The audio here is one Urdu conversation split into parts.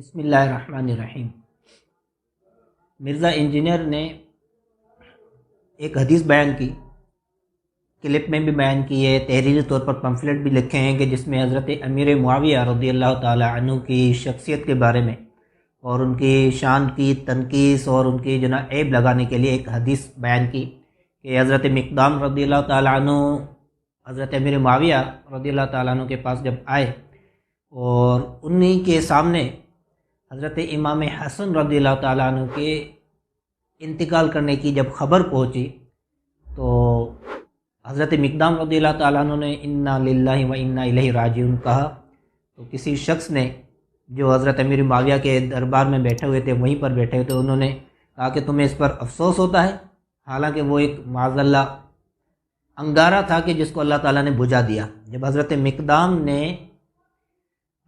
بسم اللہ الرحمن الرحیم۔ مرزا انجینئر نے ایک حدیث بیان کی، کلپ میں بھی بیان کی ہے، تحریری طور پر پمفلٹ بھی لکھے ہیں کہ جس میں حضرت امیر معاویہ رضی اللہ تعالی عنہ کی شخصیت کے بارے میں اور ان کی شان کی تنقیص اور ان کی عیب لگانے کے لیے ایک حدیث بیان کی کہ حضرت مقدام رضی اللہ تعالی عنہ حضرت امیر معاویہ رضی اللہ تعالی عنہ کے پاس جب آئے اور انہی کے سامنے حضرت امام حسن رضی اللہ تعالیٰ عنہ کے انتقال کرنے کی جب خبر پہنچی تو حضرت مقدام رضی اللہ تعالیٰ عنہ نے انا للہ و انا الیہ راجعون کہا، تو کسی شخص نے جو حضرت امیر معاویہ کے دربار میں بیٹھے ہوئے تھے، وہیں پر بیٹھے ہوئے تھے، انہوں نے کہا کہ تمہیں اس پر افسوس ہوتا ہے، حالانکہ وہ ایک معاذ اللہ انگارہ تھا کہ جس کو اللہ تعالیٰ نے بجھا دیا۔ جب حضرت مقدام نے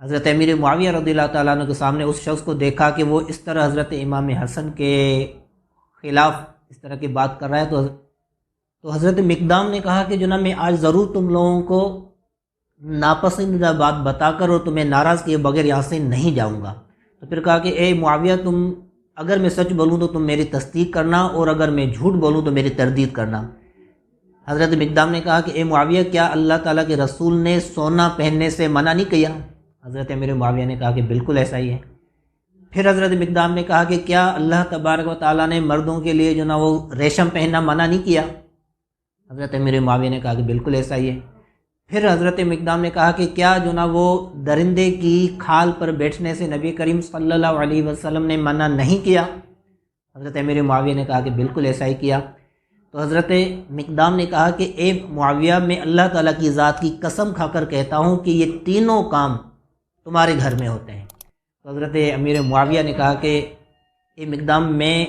حضرت امیر معاویہ رضی اللہ تعالیٰ عنہ کے سامنے اس شخص کو دیکھا کہ وہ اس طرح حضرت امام حسن کے خلاف اس طرح کی بات کر رہا ہے تو حضرت مقدام نے کہا کہ جناب میں آج ضرور تم لوگوں کو ناپسندیدہ بات بتا کر اور تمہیں ناراض کیے بغیر یہاں سے نہیں جاؤں گا۔ تو پھر کہا کہ اے معاویہ، تم اگر میں سچ بولوں تو تم میری تصدیق کرنا، اور اگر میں جھوٹ بولوں تو میری تردید کرنا۔ حضرت مقدام نے کہا کہ اے معاویہ، کیا اللہ تعالیٰ کے رسول نے سونا پہننے سے منع نہیں کیا؟ حضرت امیر معاویہ نے کہا کہ بالکل ایسا ہی ہے۔ پھر حضرت مقدام نے کہا کہ کیا اللہ تبارک و تعالیٰ نے مردوں کے لیے وہ ریشم پہننا منع نہیں کیا؟ حضرت امیر معاویہ نے کہا کہ بالکل ایسا ہی ہے۔ پھر حضرت مقدام نے کہا کہ کیا وہ درندے کی کھال پر بیٹھنے سے نبی کریم صلی اللہ علیہ وسلم نے منع نہیں کیا؟ حضرت امیر معاویہ نے کہا کہ بالکل ایسا ہی کیا۔ تو حضرت مقدام نے کہا کہ اے معاویہ، میں اللہ تعالیٰ کی ذات کی قسم کھا کر کہتا ہوں کہ یہ تینوں کام تمہارے گھر میں ہوتے ہیں۔ تو حضرت امیر معاویہ نے کہا کہ اے مقدام، میں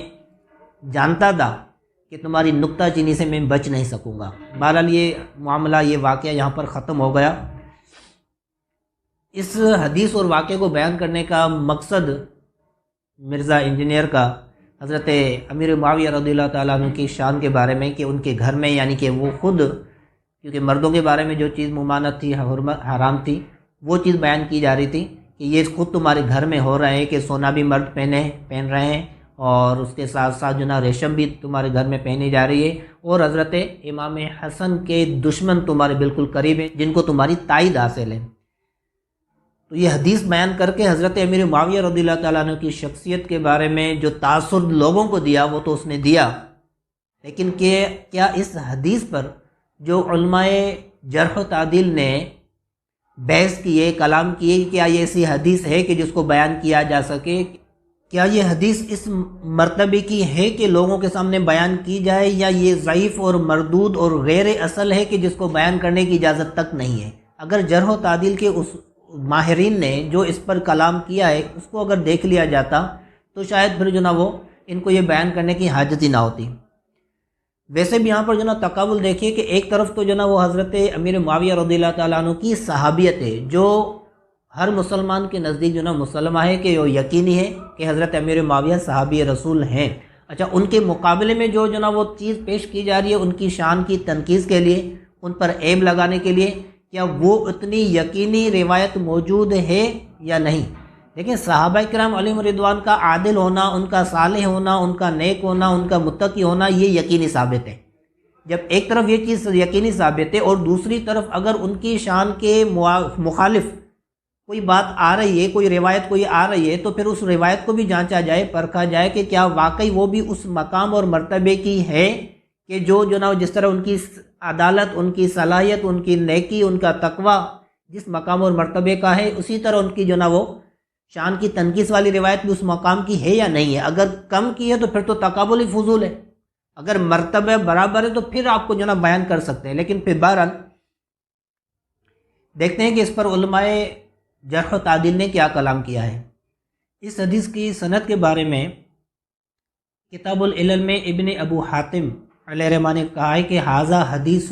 جانتا تھا کہ تمہاری نکتہ چینی سے میں بچ نہیں سکوں گا۔ بہرحال یہ معاملہ، یہ واقعہ یہاں پر ختم ہو گیا۔ اس حدیث اور واقعے کو بیان کرنے کا مقصد مرزا انجینئر کا حضرت امیر معاویہ رضی اللہ تعالیٰ عنہ کی شان کے بارے میں کہ ان کے گھر میں، یعنی کہ وہ خود، کیونکہ مردوں کے بارے میں جو چیز ممانعت تھی، حرام تھی، وہ چیز بیان کی جا رہی تھی کہ یہ خود تمہارے گھر میں ہو رہا ہے کہ سونا بھی مرد پہن رہے ہیں، اور اس کے ساتھ ساتھ ریشم بھی تمہارے گھر میں پہنی جا رہی ہے، اور حضرت امام حسن کے دشمن تمہارے بالکل قریب ہیں جن کو تمہاری تائید حاصل ہے۔ تو یہ حدیث بیان کر کے حضرت امیر معاویہ رضی اللہ تعالیٰ عنہ کی شخصیت کے بارے میں جو تاثر لوگوں کو دیا وہ تو اس نے دیا، لیکن کہ کیا اس حدیث پر جو علماء جرح و تعدیل نے بحث کیے، کلام کیے، کیا یہ ایسی حدیث ہے کہ جس کو بیان کیا جا سکے؟ کیا یہ حدیث اس مرتبے کی ہے کہ لوگوں کے سامنے بیان کی جائے، یا یہ ضعیف اور مردود اور غیر اصل ہے کہ جس کو بیان کرنے کی اجازت تک نہیں ہے؟ اگر جرح و تعدیل کے اس ماہرین نے جو اس پر کلام کیا ہے اس کو اگر دیکھ لیا جاتا تو شاید پھر وہ ان کو یہ بیان کرنے کی حاجت ہی نہ ہوتی۔ ویسے بھی یہاں پر تقابل دیکھیے کہ ایک طرف تو وہ حضرت امیر معاویہ رضی اللہ تعالیٰ عنہ کی صحابیت ہے، جو ہر مسلمان کے نزدیک مسلمہ ہے کہ وہ یقینی ہے کہ حضرت امیر معاویہ صحابی رسول ہیں۔ اچھا، ان کے مقابلے میں جو وہ چیز پیش کی جا رہی ہے ان کی شان کی تنقیص کے لیے، ان پر عیب لگانے کے لیے، کیا وہ اتنی یقینی روایت موجود ہے یا نہیں؟ لیکن صحابہ کرام علیہم رضوان کا عادل ہونا، ان کا صالح ہونا، ان کا نیک ہونا، ان کا متقی ہونا، یہ یقینی ثابت ہے۔ جب ایک طرف یہ چیز یقینی ثابت ہے اور دوسری طرف اگر ان کی شان کے مخالف کوئی بات آ رہی ہے، کوئی روایت کوئی آ رہی ہے، تو پھر اس روایت کو بھی جانچا جائے، پرکھا جائے کہ کیا واقعی وہ بھی اس مقام اور مرتبے کی ہے کہ جو جس طرح ان کی عدالت، ان کی صلاحیت، ان کی نیکی، ان کا تقوی جس مقام اور مرتبے کا ہے، اسی طرح ان کی وہ شان کی تنقیص والی روایت بھی اس مقام کی ہے یا نہیں ہے۔ اگر کم کی ہے تو پھر تو تقابل ہی فضول ہے، اگر مرتبہ برابر ہے تو پھر آپ کو بیان کر سکتے ہیں۔ لیکن پھر بہرحال دیکھتے ہیں کہ اس پر علماء جرح و تعدیل نے کیا کلام کیا ہے۔ اس حدیث کی سند کے بارے میں کتاب العلل میں ابن ابو حاتم علیہ الرحمہ نے کہا ہے کہ ھذا حدیث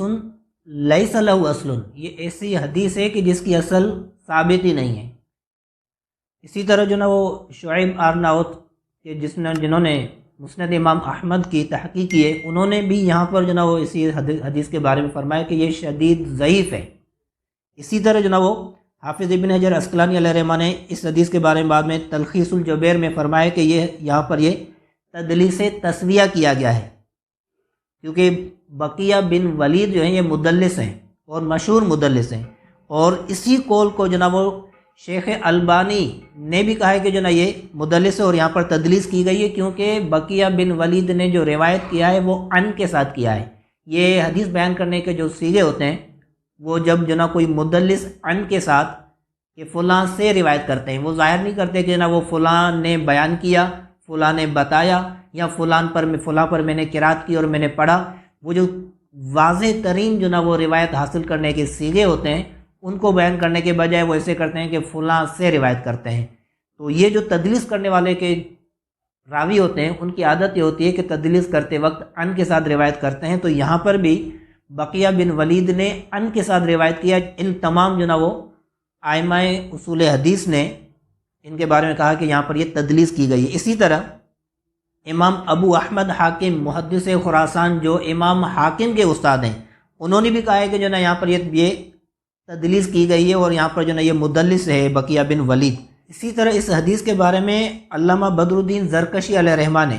لیس لہ اصل، یہ ایسی حدیث ہے کہ جس کی اصل ثابت ہی نہیں ہے۔ اسی طرح وہ شعیب آرناؤت کہ جنہوں نے مسند امام احمد کی تحقیق کی ہے، انہوں نے بھی یہاں پر وہ اسی حدیث کے بارے میں فرمایا کہ یہ شدید ضعیف ہے۔ اسی طرح وہ حافظ ابن حجر عسقلانی علیہ رحمہ نے اس حدیث کے بارے میں بعد میں تلخیص الجبیر میں فرمایا کہ یہاں پر یہ تدلیس تسویہ کیا گیا ہے، کیونکہ بقیہ بن ولید جو ہیں یہ مدلس ہیں اور مشہور مدلس ہیں، اور اسی قول کو جناب وہ شیخ البانی نے بھی کہا ہے کہ جناب یہ مدلس ہے اور یہاں پر تدلیس کی گئی ہے، کیونکہ بقیہ بن ولید نے جو روایت کیا ہے وہ ان کے ساتھ کیا ہے۔ یہ حدیث بیان کرنے کے جو سیغے ہوتے ہیں وہ جب جناب کوئی مدلس ان کے ساتھ کہ فلاں سے روایت کرتے ہیں، وہ ظاہر نہیں کرتے کہ جناب وہ فلاں نے بیان کیا، فلاں نے بتایا، یا فلاں پر میں نے قرات کی اور میں نے پڑھا۔ وہ جو واضح ترین جو نا وہ روایت حاصل کرنے کے سیغے ہوتے ہیں ان کو بیان کرنے کے بجائے وہ ایسے کرتے ہیں کہ فلاں سے روایت کرتے ہیں۔ تو یہ جو تدلیس کرنے والے کے راوی ہوتے ہیں ان کی عادت یہ ہوتی ہے کہ تدلیس کرتے وقت ان کے ساتھ روایت کرتے ہیں، تو یہاں پر بھی بقیہ بن ولید نے ان کے ساتھ روایت کیا۔ ان تمام جو نا وہ ائمہ اصول حدیث نے ان کے بارے میں کہا کہ یہاں پر یہ تدلیس کی گئی ہے۔ اسی طرح امام ابو احمد حاکم محدث خراسان جو امام حاکم کے استاد ہیں انہوں نے بھی کہا ہے کہ جو نا یہاں پر یہ تدلیس کی گئی ہے اور یہاں پر جو نا یہ مدلس ہے بقیہ بن ولید۔ اسی طرح اس حدیث کے بارے میں علامہ بدر الدین زرکشی علیہ رحمہ نے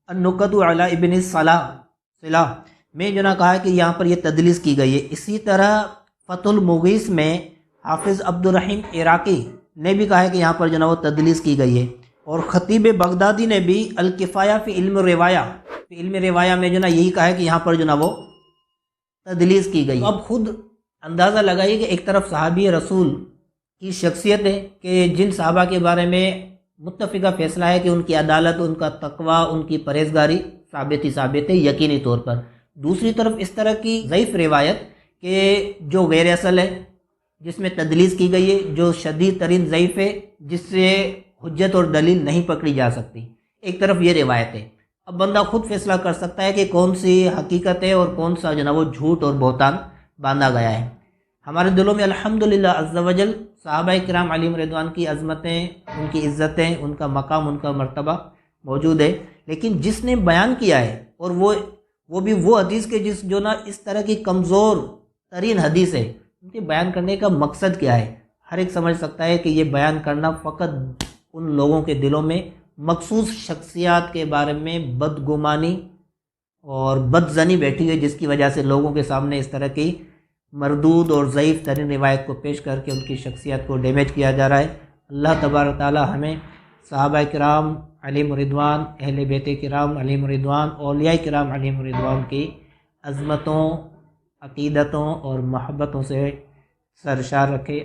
النکت علی ابن صلاح میں جو نا کہا کہ یہاں پر یہ تدلیس کی گئی ہے۔ اسی طرح فتح المغیث میں حافظ عبد الرحیم عراقی نے بھی کہا ہے کہ یہاں پر جو نا وہ تدلیس کی گئی ہے، اور خطیب بغدادی نے بھی الکفایہ فی علم روایہ میں جو نا یہی کہا ہے کہ یہاں پر جو نا وہ تدلیس کی گئی۔ اب خود اندازہ لگائیے کہ ایک طرف صحابی رسول کی شخصیت ہے کہ جن صحابہ کے بارے میں متفقہ فیصلہ ہے کہ ان کی عدالت، ان کا تقوی، ان کی پرہیزگاری ثابت ہے یقینی طور پر۔ دوسری طرف اس طرح کی ضعیف روایت کہ جو غیر اصل ہے، جس میں تدلیس کی گئی ہے، جو شدید ترین ضعیف ہے، جس سے حجت اور دلیل نہیں پکڑی جا سکتی، ایک طرف یہ روایت ہے۔ اب بندہ خود فیصلہ کر سکتا ہے کہ کون سی حقیقت ہے اور کون سا جو نا وہ جھوٹ اور بہتان باندھا گیا ہے۔ ہمارے دلوں میں الحمدللہ عز و جل صحابہ کرام علیہم رضوان کی عظمتیں، ان کی عزتیں، ان کا مقام، ان کا مرتبہ موجود ہے، لیکن جس نے بیان کیا ہے اور وہ بھی وہ حدیث کے جس جو نا اس طرح کی کمزور ترین حدیث ہے، ان کے بیان کرنے کا مقصد کیا ہے؟ ہر ایک سمجھ سکتا ہے کہ یہ بیان کرنا فقط ان لوگوں کے دلوں میں مخصوص شخصیات کے بارے میں بدگمانی اور بدظنی بیٹھی ہے، جس کی وجہ سے لوگوں کے سامنے اس طرح کی مردود اور ضعیف ترین روایت کو پیش کر کے ان کی شخصیت کو ڈیمیج کیا جا رہا ہے۔ اللہ تبارک تعالی ہمیں صحابہ کرام علیہم رضوان، اہل بیت کرام علیہم رضوان، اولیاء کرام علیہم رضوان کی عظمتوں، عقیدتوں اور محبتوں سے سرشار رکھے۔